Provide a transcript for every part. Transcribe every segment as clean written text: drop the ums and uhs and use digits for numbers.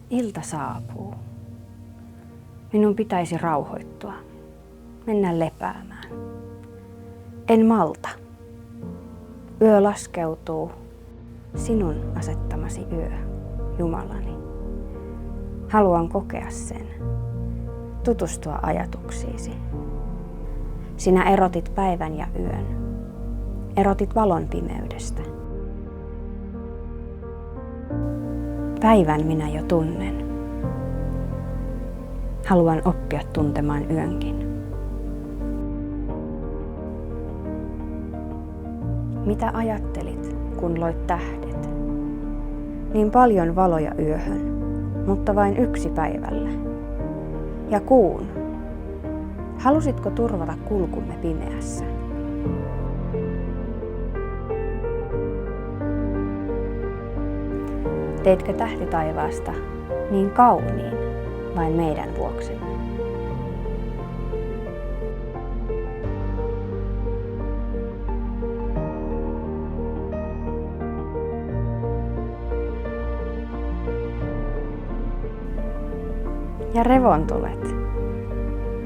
Ilta saapuu. Minun pitäisi rauhoittua, mennä lepäämään. En malta. Yö laskeutuu, sinun asettamasi yö, Jumalani. Haluan kokea sen, tutustua ajatuksiisi. Sinä erotit päivän ja yön, erotit valon pimeydestä. Päivän minä jo tunnen. Haluan oppia tuntemaan yönkin. Mitä ajattelit, kun loit tähdet? Niin paljon valoja yöhön, mutta vain yksi päivällä. Ja kuun. Halusitko turvata kulkumme pimeässä? Teitkö tähtitaivaasta niin kauniin vain meidän vuoksemme? Ja revontulet,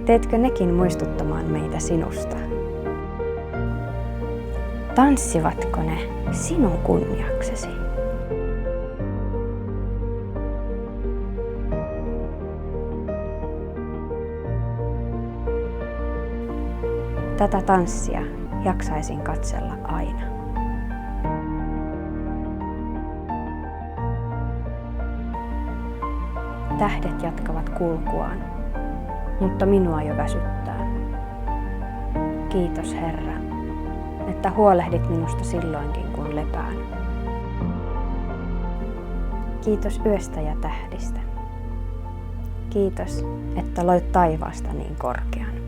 teetkö nekin muistuttamaan meitä sinusta? Tanssivatko ne sinun kunniaksesi? Tätä tanssia jaksaisin katsella aina. Tähdet jatkavat kulkuaan, mutta minua jo väsyttää. Kiitos Herra, että huolehdit minusta silloinkin kun lepään. Kiitos yöstä ja tähdistä. Kiitos, että loit taivaasta niin korkean.